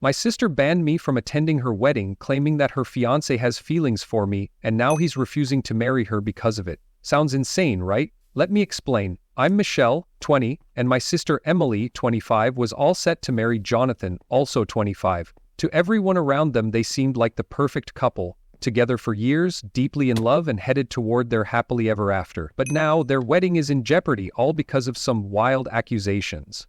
My sister banned me from attending her wedding, claiming that her fiancé has feelings for me, and now he's refusing to marry her because of it. Sounds insane, right? Let me explain. I'm Michelle, 20, and my sister Emily, 25, was all set to marry Jonathan, also 25. To everyone around them, they seemed like the perfect couple, together for years, deeply in love and headed toward their happily ever after. But now, their wedding is in jeopardy, all because of some wild accusations.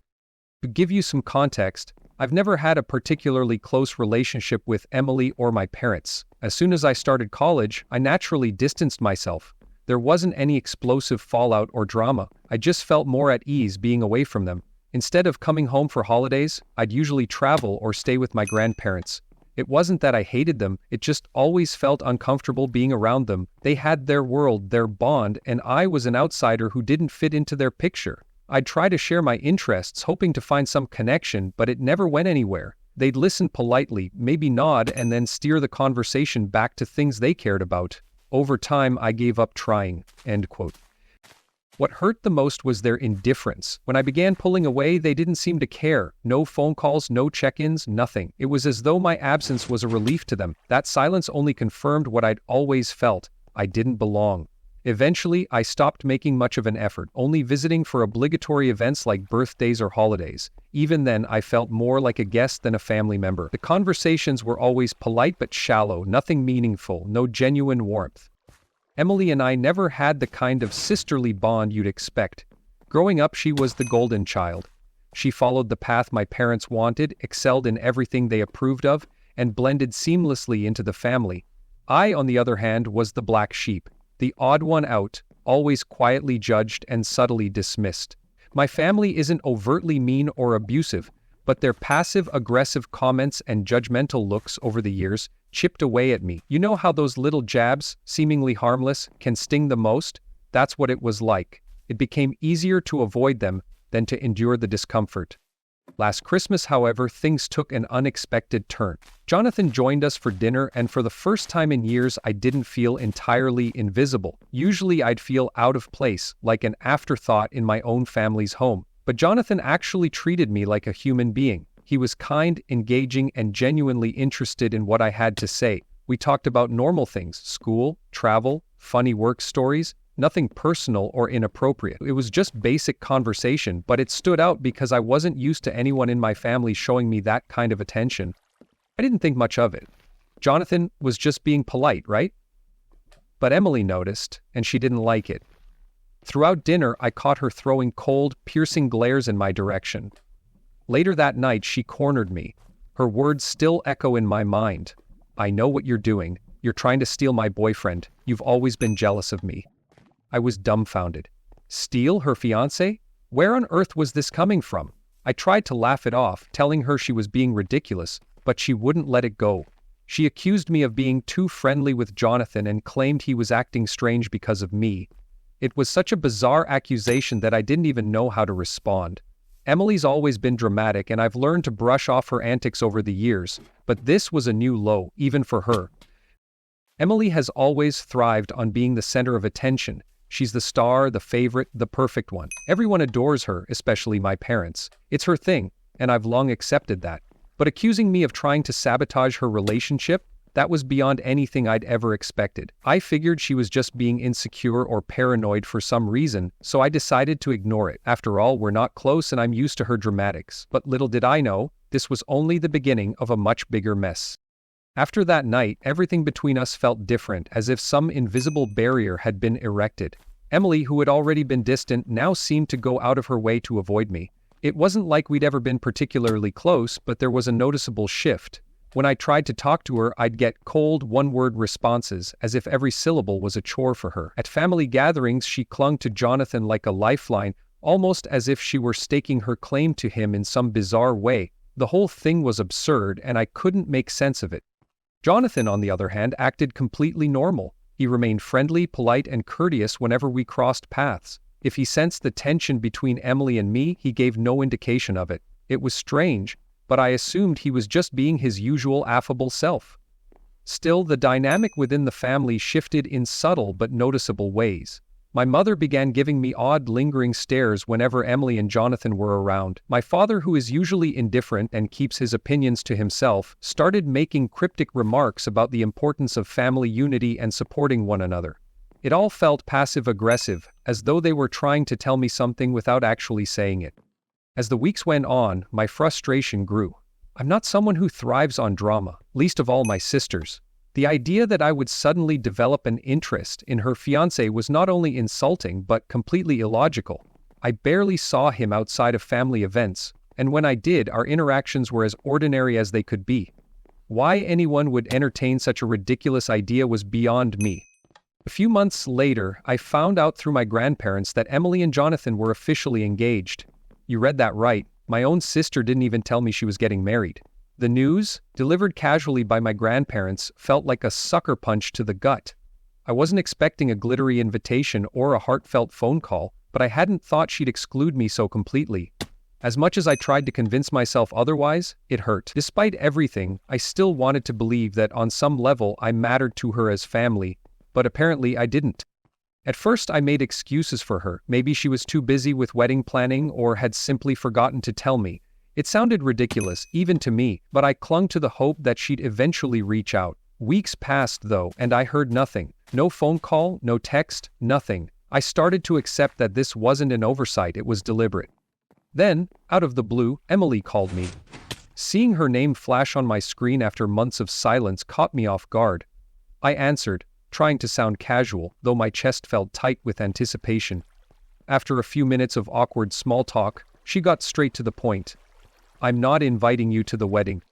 To give you some context, I've never had a particularly close relationship with Emily or my parents. As soon as I started college, I naturally distanced myself. There wasn't any explosive fallout or drama. I just felt more at ease being away from them. Instead of coming home for holidays, I'd usually travel or stay with my grandparents. It wasn't that I hated them, it just always felt uncomfortable being around them. They had their world, their bond, and I was an outsider who didn't fit into their picture. I'd try to share my interests, hoping to find some connection, but it never went anywhere. They'd listen politely, maybe nod, and then steer the conversation back to things they cared about. Over time, I gave up trying." End quote. What hurt the most was their indifference. When I began pulling away, they didn't seem to care. No phone calls, no check-ins, nothing. It was as though my absence was a relief to them. That silence only confirmed what I'd always felt. I didn't belong. Eventually, I stopped making much of an effort, only visiting for obligatory events like birthdays or holidays. Even then, I felt more like a guest than a family member. The conversations were always polite but shallow, nothing meaningful, no genuine warmth. Emily and I never had the kind of sisterly bond you'd expect. Growing up, she was the golden child. She followed the path my parents wanted, excelled in everything they approved of, and blended seamlessly into the family. I, on the other hand, was the black sheep. The odd one out, always quietly judged and subtly dismissed. My family isn't overtly mean or abusive, but their passive-aggressive comments and judgmental looks over the years chipped away at me. You know how those little jabs, seemingly harmless, can sting the most? That's what it was like. It became easier to avoid them than to endure the discomfort. Last Christmas, however, things took an unexpected turn. Jonathan joined us for dinner, and for the first time in years, I didn't feel entirely invisible. Usually I'd feel out of place, like an afterthought in my own family's home. But Jonathan actually treated me like a human being. He was kind, engaging, and genuinely interested in what I had to say. We talked about normal things: school, travel, funny work stories. Nothing personal or inappropriate. It was just basic conversation, but it stood out because I wasn't used to anyone in my family showing me that kind of attention. I didn't think much of it. Jonathan was just being polite, right? But Emily noticed, and she didn't like it. Throughout dinner, I caught her throwing cold, piercing glares in my direction. Later that night, she cornered me. Her words still echo in my mind. "I know what you're doing. You're trying to steal my boyfriend. You've always been jealous of me." I was dumbfounded. Steal her fiancé? Where on earth was this coming from? I tried to laugh it off, telling her she was being ridiculous, but she wouldn't let it go. She accused me of being too friendly with Jonathan and claimed he was acting strange because of me. It was such a bizarre accusation that I didn't even know how to respond. Emily's always been dramatic, and I've learned to brush off her antics over the years, but this was a new low, even for her. Emily has always thrived on being the center of attention. She's the star, the favorite, the perfect one. Everyone adores her, especially my parents. It's her thing, and I've long accepted that. But accusing me of trying to sabotage her relationship, that was beyond anything I'd ever expected. I figured she was just being insecure or paranoid for some reason, so I decided to ignore it. After all, we're not close and I'm used to her dramatics. But little did I know, this was only the beginning of a much bigger mess. After that night, everything between us felt different, as if some invisible barrier had been erected. Emily, who had already been distant, now seemed to go out of her way to avoid me. It wasn't like we'd ever been particularly close, but there was a noticeable shift. When I tried to talk to her, I'd get cold, one-word responses, as if every syllable was a chore for her. At family gatherings, she clung to Jonathan like a lifeline, almost as if she were staking her claim to him in some bizarre way. The whole thing was absurd, and I couldn't make sense of it. Jonathan, on the other hand, acted completely normal. He remained friendly, polite, and courteous whenever we crossed paths. If he sensed the tension between Emily and me, he gave no indication of it. It was strange, but I assumed he was just being his usual affable self. Still, the dynamic within the family shifted in subtle but noticeable ways. My mother began giving me odd lingering stares whenever Emily and Jonathan were around. My father, who is usually indifferent and keeps his opinions to himself, started making cryptic remarks about the importance of family unity and supporting one another. It all felt passive-aggressive, as though they were trying to tell me something without actually saying it. As the weeks went on, my frustration grew. I'm not someone who thrives on drama, least of all my sisters. The idea that I would suddenly develop an interest in her fiancé was not only insulting but completely illogical. I barely saw him outside of family events, and when I did, our interactions were as ordinary as they could be. Why anyone would entertain such a ridiculous idea was beyond me. A few months later, I found out through my grandparents that Emily and Jonathan were officially engaged. You read that right. My own sister didn't even tell me she was getting married. The news, delivered casually by my grandparents, felt like a sucker punch to the gut. I wasn't expecting a glittery invitation or a heartfelt phone call, but I hadn't thought she'd exclude me so completely. As much as I tried to convince myself otherwise, it hurt. Despite everything, I still wanted to believe that on some level I mattered to her as family, but apparently I didn't. At first I made excuses for her. Maybe she was too busy with wedding planning or had simply forgotten to tell me. It sounded ridiculous, even to me, but I clung to the hope that she'd eventually reach out. Weeks passed, though, and I heard nothing. No phone call, no text, nothing. I started to accept that this wasn't an oversight, it was deliberate. Then, out of the blue, Emily called me. Seeing her name flash on my screen after months of silence caught me off guard. I answered, trying to sound casual, though my chest felt tight with anticipation. After a few minutes of awkward small talk, she got straight to the point. I'm not inviting you to the wedding.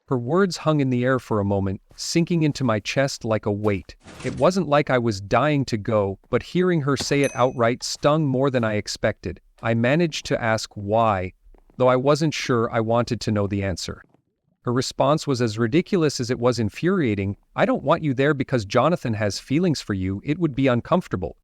Her words hung in the air for a moment, sinking into my chest like a weight. It wasn't like I was dying to go, but hearing her say it outright stung more than I expected. I managed to ask why, though I wasn't sure I wanted to know the answer. Her response was as ridiculous as it was infuriating. I don't want you there because Jonathan has feelings for you. It would be uncomfortable.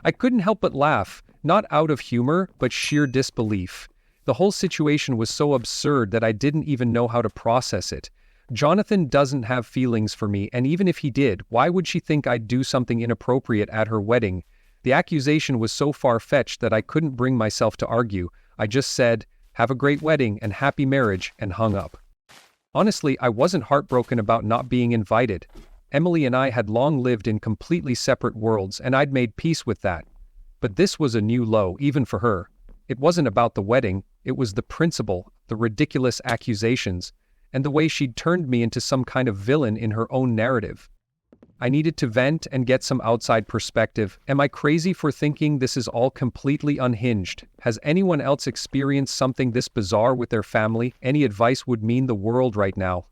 I couldn't help but laugh, not out of humor, but sheer disbelief. The whole situation was so absurd that I didn't even know how to process it. Jonathan doesn't have feelings for me, and even if he did, why would she think I'd do something inappropriate at her wedding? The accusation was so far-fetched that I couldn't bring myself to argue. I just said, "Have a great wedding and happy marriage," and hung up. Honestly, I wasn't heartbroken about not being invited. Emily and I had long lived in completely separate worlds, and I'd made peace with that. But this was a new low, even for her. It wasn't about the wedding, it was the principle, the ridiculous accusations, and the way she'd turned me into some kind of villain in her own narrative. I needed to vent and get some outside perspective. Am I crazy for thinking this is all completely unhinged? Has anyone else experienced something this bizarre with their family? Any advice would mean the world right now.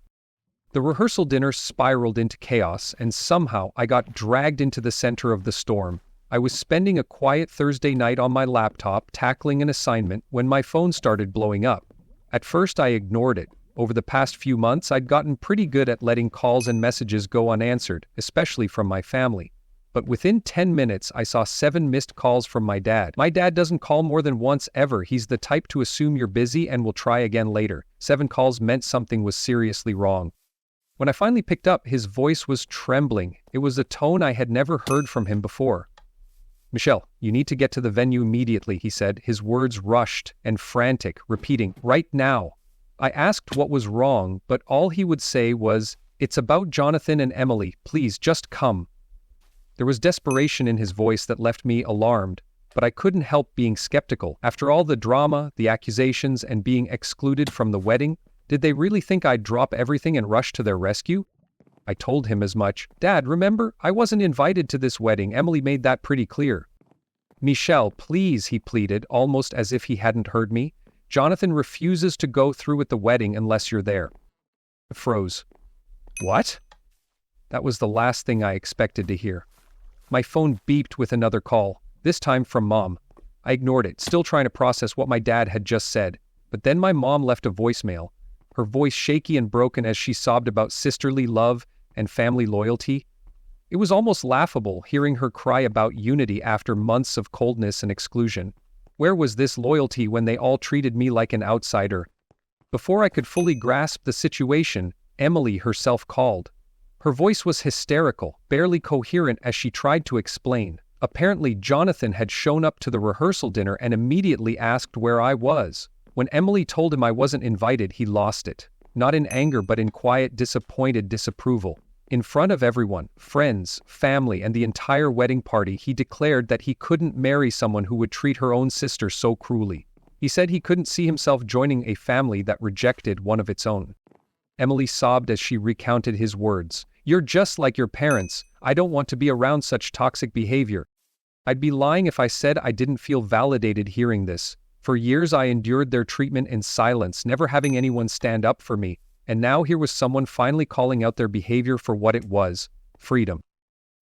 The rehearsal dinner spiraled into chaos, and somehow I got dragged into the center of the storm. I was spending a quiet Thursday night on my laptop tackling an assignment when my phone started blowing up. At first I ignored it. Over the past few months I'd gotten pretty good at letting calls and messages go unanswered, especially from my family. But within 10 minutes I saw 7 missed calls from my dad. My dad doesn't call more than once ever. He's the type to assume you're busy and will try again later. 7 calls meant something was seriously wrong. When I finally picked up, his voice was trembling. It was a tone I had never heard from him before. "Michelle, you need to get to the venue immediately," he said, his words rushed and frantic, repeating, "Right now." I asked what was wrong, but all he would say was, "It's about Jonathan and Emily. Please, just come." There was desperation in his voice that left me alarmed, but I couldn't help being skeptical. After all the drama, the accusations, and being excluded from the wedding, did they really think I'd drop everything and rush to their rescue? I told him as much. "Dad, remember, I wasn't invited to this wedding. Emily made that pretty clear." "Michelle, please," he pleaded, almost as if he hadn't heard me. "Jonathan refuses to go through with the wedding unless you're there." I froze. What? That was the last thing I expected to hear. My phone beeped with another call, this time from Mom. I ignored it, still trying to process what my dad had just said. But then my mom left a voicemail, her voice shaky and broken as she sobbed about sisterly love and family loyalty. It was almost laughable hearing her cry about unity after months of coldness and exclusion. Where was this loyalty when they all treated me like an outsider? Before I could fully grasp the situation, Emily herself called. Her voice was hysterical, barely coherent as she tried to explain. Apparently, Jonathan had shown up to the rehearsal dinner and immediately asked where I was. When Emily told him I wasn't invited, he lost it. Not in anger, but in quiet, disappointed disapproval. In front of everyone, friends, family, and the entire wedding party, he declared that he couldn't marry someone who would treat her own sister so cruelly. He said he couldn't see himself joining a family that rejected one of its own. Emily sobbed as she recounted his words. "You're just like your parents. I don't want to be around such toxic behavior." I'd be lying if I said I didn't feel validated hearing this. For years I endured their treatment in silence, never having anyone stand up for me, and now here was someone finally calling out their behavior for what it was: freedom.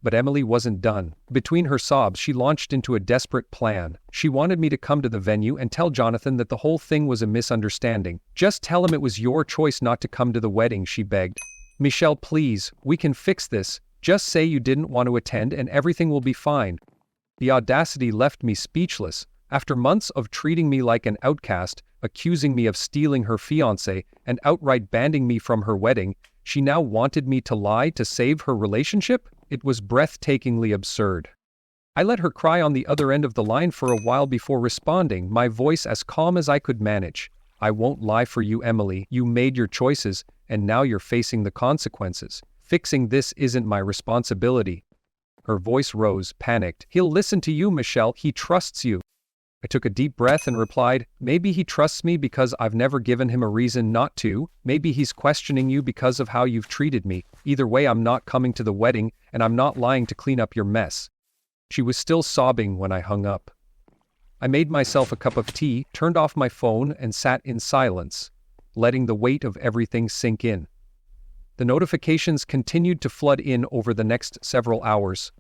But Emily wasn't done. Between her sobs, she launched into a desperate plan. She wanted me to come to the venue and tell Jonathan that the whole thing was a misunderstanding. "Just tell him it was your choice not to come to the wedding," she begged. "Michelle, please, we can fix this. Just say you didn't want to attend and everything will be fine." The audacity left me speechless. After months of treating me like an outcast, accusing me of stealing her fiancé, and outright banning me from her wedding, she now wanted me to lie to save her relationship? It was breathtakingly absurd. I let her cry on the other end of the line for a while before responding, my voice as calm as I could manage. "I won't lie for you, Emily. You made your choices, and now you're facing the consequences. Fixing this isn't my responsibility." Her voice rose, panicked. "He'll listen to you, Michelle. He trusts you." I took a deep breath and replied, "Maybe he trusts me because I've never given him a reason not to. Maybe he's questioning you because of how you've treated me. Either way, I'm not coming to the wedding, and I'm not lying to clean up your mess." She was still sobbing when I hung up. I made myself a cup of tea, turned off my phone, and sat in silence, letting the weight of everything sink in. The notifications continued to flood in over the next several hours.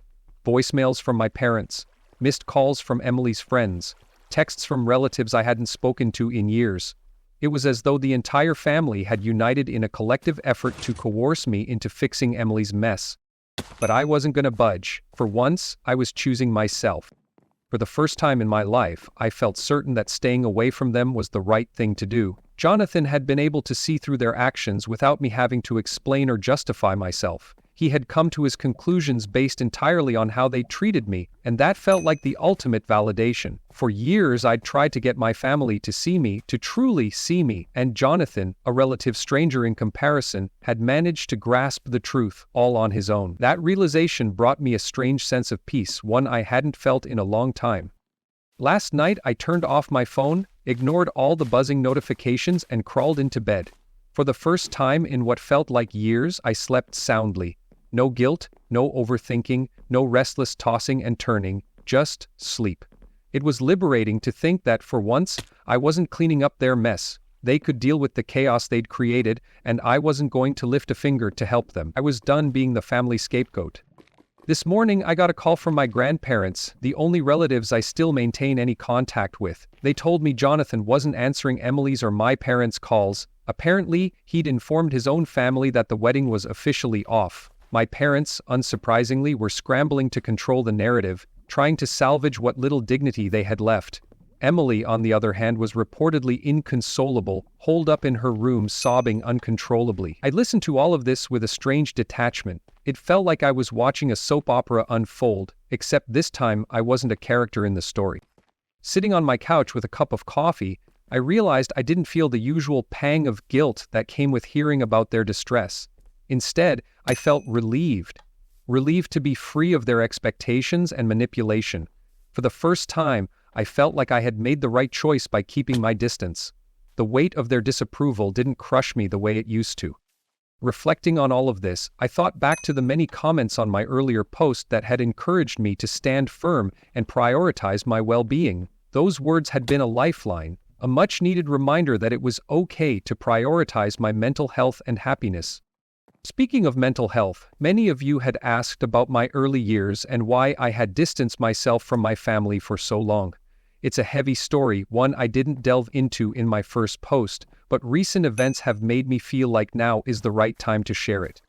Voicemails from my parents, missed calls from Emily's friends, texts from relatives I hadn't spoken to in years. It was as though the entire family had united in a collective effort to coerce me into fixing Emily's mess. But I wasn't going to budge. For once, I was choosing myself. For the first time in my life, I felt certain that staying away from them was the right thing to do. Jonathan had been able to see through their actions without me having to explain or justify myself. He had come to his conclusions based entirely on how they treated me, and that felt like the ultimate validation. For years I'd tried to get my family to see me, to truly see me, and Jonathan, a relative stranger in comparison, had managed to grasp the truth, all on his own. That realization brought me a strange sense of peace, one I hadn't felt in a long time. Last night I turned off my phone, ignored all the buzzing notifications, and crawled into bed. For the first time in what felt like years, I slept soundly. No guilt, no overthinking, no restless tossing and turning, just sleep. It was liberating to think that, for once, I wasn't cleaning up their mess. They could deal with the chaos they'd created, and I wasn't going to lift a finger to help them. I was done being the family scapegoat. This morning, I got a call from my grandparents, the only relatives I still maintain any contact with. They told me Jonathan wasn't answering Emily's or my parents' calls. Apparently, he'd informed his own family that the wedding was officially off. My parents, unsurprisingly, were scrambling to control the narrative, trying to salvage what little dignity they had left. Emily, on the other hand, was reportedly inconsolable, holed up in her room sobbing uncontrollably. I listened to all of this with a strange detachment. It felt like I was watching a soap opera unfold, except this time I wasn't a character in the story. Sitting on my couch with a cup of coffee, I realized I didn't feel the usual pang of guilt that came with hearing about their distress. Instead, I felt relieved. Relieved to be free of their expectations and manipulation. For the first time, I felt like I had made the right choice by keeping my distance. The weight of their disapproval didn't crush me the way it used to. Reflecting on all of this, I thought back to the many comments on my earlier post that had encouraged me to stand firm and prioritize my well-being. Those words had been a lifeline, a much-needed reminder that it was okay to prioritize my mental health and happiness. Speaking of mental health, many of you had asked about my early years and why I had distanced myself from my family for so long. It's a heavy story, one I didn't delve into in my first post, but recent events have made me feel like now is the right time to share it.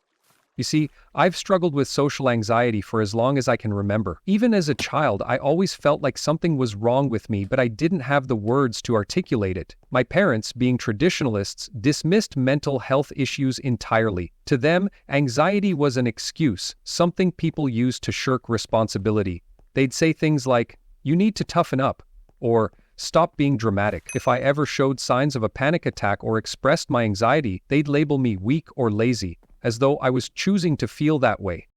You see, I've struggled with social anxiety for as long as I can remember. Even as a child, I always felt like something was wrong with me, but I didn't have the words to articulate it. My parents, being traditionalists, dismissed mental health issues entirely. To them, anxiety was an excuse, something people used to shirk responsibility. They'd say things like, "You need to toughen up," or "Stop being dramatic." If I ever showed signs of a panic attack or expressed my anxiety, they'd label me weak or lazy, as though I was choosing to feel that way.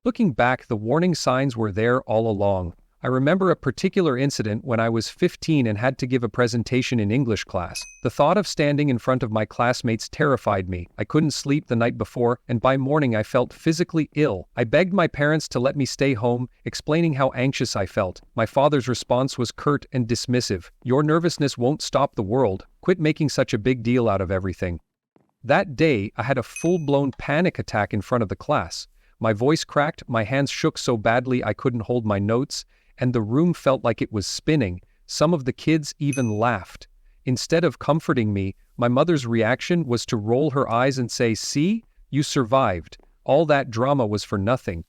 Looking back, the warning signs were there all along. I remember a particular incident when I was 15 and had to give a presentation in English class. The thought of standing in front of my classmates terrified me. I couldn't sleep the night before, and by morning I felt physically ill. I begged my parents to let me stay home, explaining how anxious I felt. My father's response was curt and dismissive. "Your nervousness won't stop the world. Quit making such a big deal out of everything." That day, I had a full-blown panic attack in front of the class. My voice cracked, my hands shook so badly I couldn't hold my notes, and the room felt like it was spinning. Some of the kids even laughed. Instead of comforting me, my mother's reaction was to roll her eyes and say, "See, you survived. All that drama was for nothing."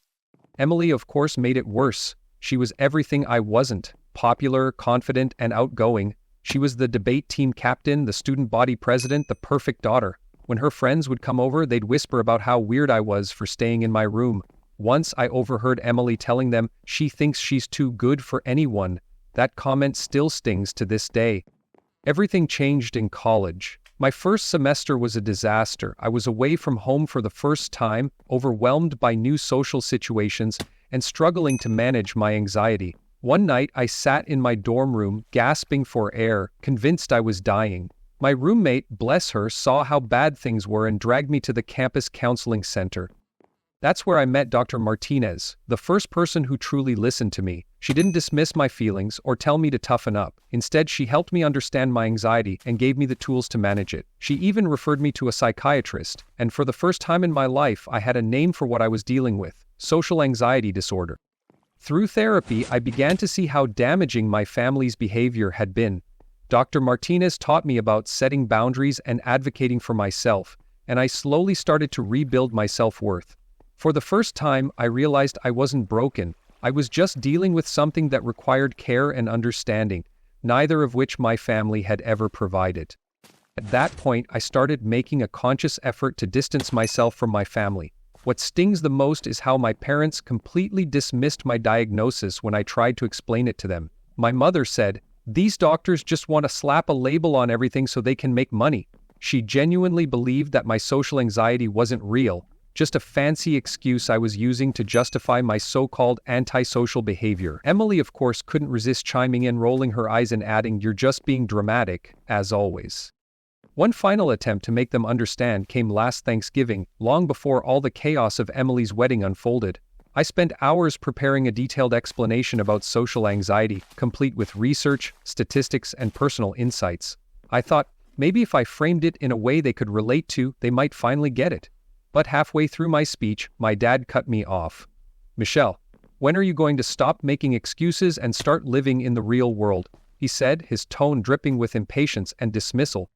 Emily, of course, made it worse. She was everything I wasn't: popular, confident, and outgoing. She was the debate team captain, the student body president, the perfect daughter. When her friends would come over, they'd whisper about how weird I was for staying in my room. Once I overheard Emily telling them she thinks she's too good for anyone. That comment still stings to this day. Everything changed in college. My first semester was a disaster. I was away from home for the first time, overwhelmed by new social situations, and struggling to manage my anxiety. One night I sat in my dorm room, gasping for air, convinced I was dying. My roommate, bless her, saw how bad things were and dragged me to the campus counseling center. That's where I met Dr. Martinez, the first person who truly listened to me. She didn't dismiss my feelings or tell me to toughen up. Instead, she helped me understand my anxiety and gave me the tools to manage it. She even referred me to a psychiatrist, and for the first time in my life, I had a name for what I was dealing with: social anxiety disorder. Through therapy, I began to see how damaging my family's behavior had been. Dr. Martinez taught me about setting boundaries and advocating for myself, and I slowly started to rebuild my self-worth. For the first time, I realized I wasn't broken. I was just dealing with something that required care and understanding, neither of which my family had ever provided. At that point, I started making a conscious effort to distance myself from my family. What stings the most is how my parents completely dismissed my diagnosis when I tried to explain it to them. My mother said, "These doctors just want to slap a label on everything so they can make money." She genuinely believed that my social anxiety wasn't real, just a fancy excuse I was using to justify my so-called antisocial behavior. Emily, of course, couldn't resist chiming in, rolling her eyes and adding, "You're just being dramatic, as always." One final attempt to make them understand came last Thanksgiving, long before all the chaos of Emily's wedding unfolded. I spent hours preparing a detailed explanation about social anxiety, complete with research, statistics, and personal insights. I thought, maybe if I framed it in a way they could relate to, they might finally get it. But halfway through my speech, my dad cut me off. "Michelle, when are you going to stop making excuses and start living in the real world?" he said, his tone dripping with impatience and dismissal.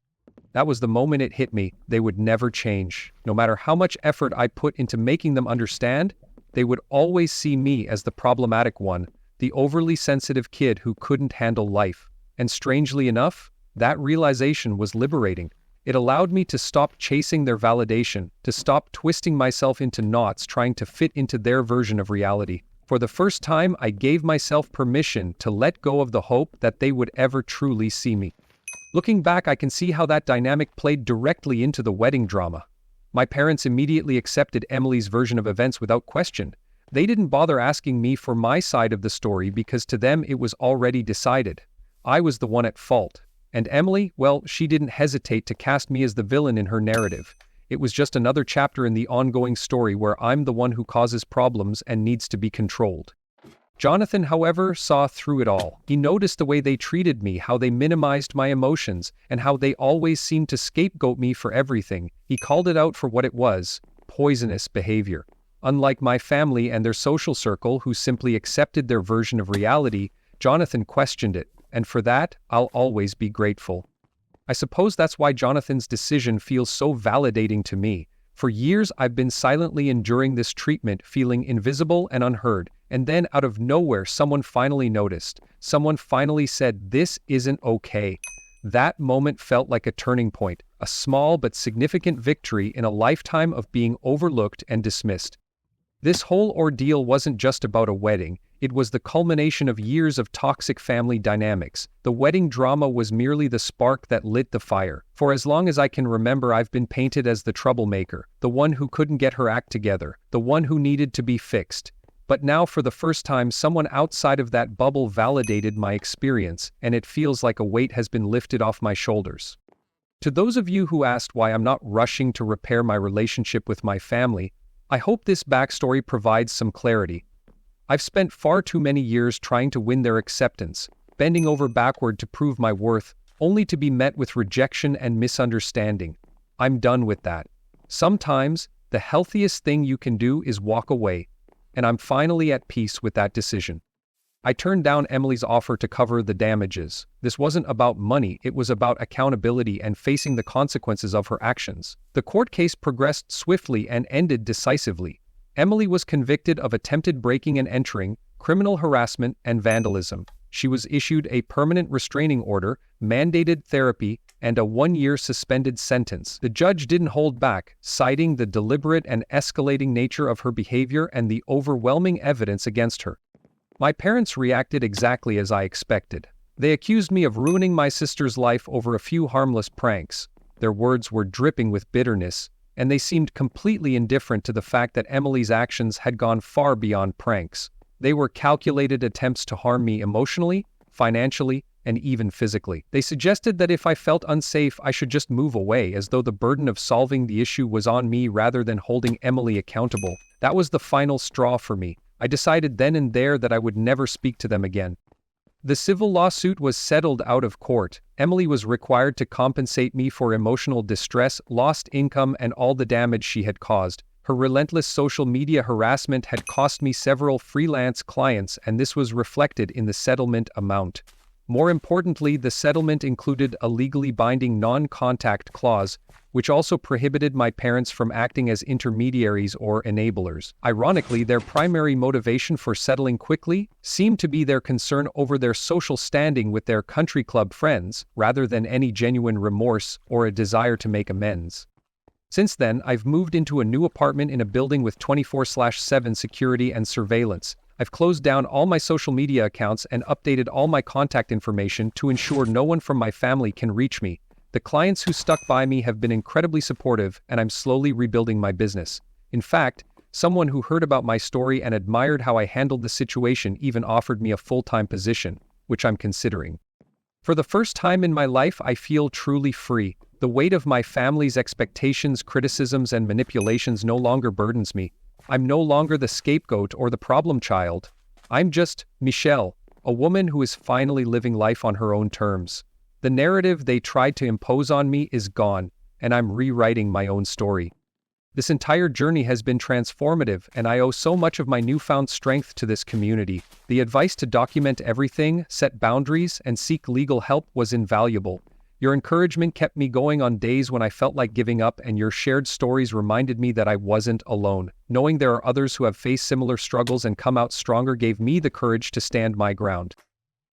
That was the moment it hit me. They would never change. No matter how much effort I put into making them understand, they would always see me as the problematic one, the overly sensitive kid who couldn't handle life. And strangely enough, that realization was liberating. It allowed me to stop chasing their validation, to stop twisting myself into knots trying to fit into their version of reality. For the first time, I gave myself permission to let go of the hope that they would ever truly see me. Looking back, I can see how that dynamic played directly into the wedding drama. My parents immediately accepted Emily's version of events without question. They didn't bother asking me for my side of the story because to them it was already decided. I was the one at fault. And Emily, well, she didn't hesitate to cast me as the villain in her narrative. It was just another chapter in the ongoing story where I'm the one who causes problems and needs to be controlled. Jonathan, however, saw through it all. He noticed the way they treated me, how they minimized my emotions, and how they always seemed to scapegoat me for everything. He called it out for what it was: poisonous behavior. Unlike my family and their social circle, who simply accepted their version of reality, Jonathan questioned it. And for that, I'll always be grateful. I suppose that's why Jonathan's decision feels so validating to me. For years, I've been silently enduring this treatment, feeling invisible and unheard. And then, out of nowhere, someone finally noticed. Someone finally said, "This isn't okay." That moment felt like a turning point, a small but significant victory in a lifetime of being overlooked and dismissed. This whole ordeal wasn't just about a wedding. It was the culmination of years of toxic family dynamics. The wedding drama was merely the spark that lit the fire. For as long as I can remember, I've been painted as the troublemaker, the one who couldn't get her act together, the one who needed to be fixed. But now, for the first time, someone outside of that bubble validated my experience, and it feels like a weight has been lifted off my shoulders. To those of you who asked why I'm not rushing to repair my relationship with my family, I hope this backstory provides some clarity. I've spent far too many years trying to win their acceptance, bending over backward to prove my worth, only to be met with rejection and misunderstanding. I'm done with that. Sometimes, the healthiest thing you can do is walk away, and I'm finally at peace with that decision. I turned down Emily's offer to cover the damages. This wasn't about money, it was about accountability and facing the consequences of her actions. The court case progressed swiftly and ended decisively. Emily was convicted of attempted breaking and entering, criminal harassment, and vandalism. She was issued a permanent restraining order, mandated therapy, and a 1-year suspended sentence. The judge didn't hold back, citing the deliberate and escalating nature of her behavior and the overwhelming evidence against her. My parents reacted exactly as I expected. They accused me of ruining my sister's life over a few harmless pranks. Their words were dripping with bitterness, and they seemed completely indifferent to the fact that Emily's actions had gone far beyond pranks. They were calculated attempts to harm me emotionally, financially, and even physically. They suggested that if I felt unsafe, I should just move away, as though the burden of solving the issue was on me rather than holding Emily accountable. That was the final straw for me. I decided then and there that I would never speak to them again. The civil lawsuit was settled out of court. Emily was required to compensate me for emotional distress, lost income, and all the damage she had caused. Her relentless social media harassment had cost me several freelance clients, and this was reflected in the settlement amount. More importantly, the settlement included a legally binding non-contact clause, which also prohibited my parents from acting as intermediaries or enablers. Ironically, their primary motivation for settling quickly seemed to be their concern over their social standing with their country club friends, rather than any genuine remorse or a desire to make amends. Since then, I've moved into a new apartment in a building with 24/7 security and surveillance. I've closed down all my social media accounts and updated all my contact information to ensure no one from my family can reach me. The clients who stuck by me have been incredibly supportive, and I'm slowly rebuilding my business. In fact, someone who heard about my story and admired how I handled the situation even offered me a full-time position, which I'm considering. For the first time in my life, I feel truly free. The weight of my family's expectations, criticisms, and manipulations no longer burdens me. I'm no longer the scapegoat or the problem child. I'm just Michelle, a woman who is finally living life on her own terms. The narrative they tried to impose on me is gone, and I'm rewriting my own story. This entire journey has been transformative, and I owe so much of my newfound strength to this community. The advice to document everything, set boundaries, and seek legal help was invaluable. Your encouragement kept me going on days when I felt like giving up, and your shared stories reminded me that I wasn't alone. Knowing there are others who have faced similar struggles and come out stronger gave me the courage to stand my ground.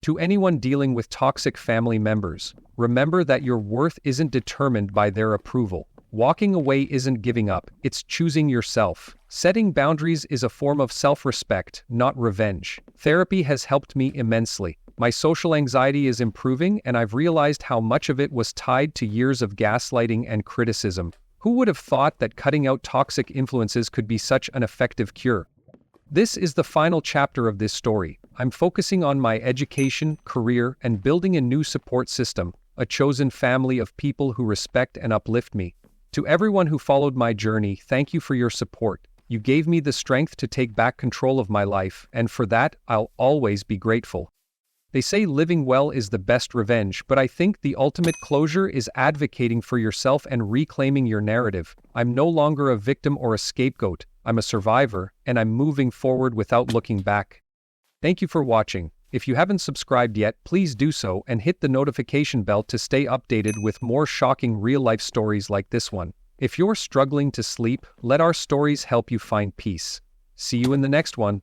To anyone dealing with toxic family members, remember that your worth isn't determined by their approval. Walking away isn't giving up, it's choosing yourself. Setting boundaries is a form of self-respect, not revenge. Therapy has helped me immensely. My social anxiety is improving, and I've realized how much of it was tied to years of gaslighting and criticism. Who would have thought that cutting out toxic influences could be such an effective cure? This is the final chapter of this story. I'm focusing on my education, career, and building a new support system, a chosen family of people who respect and uplift me. To everyone who followed my journey, thank you for your support. You gave me the strength to take back control of my life, and for that, I'll always be grateful. They say living well is the best revenge, but I think the ultimate closure is advocating for yourself and reclaiming your narrative. I'm no longer a victim or a scapegoat. I'm a survivor, and I'm moving forward without looking back. Thank you for watching. If you haven't subscribed yet, please do so and hit the notification bell to stay updated with more shocking real-life stories like this one. If you're struggling to sleep, let our stories help you find peace. See you in the next one.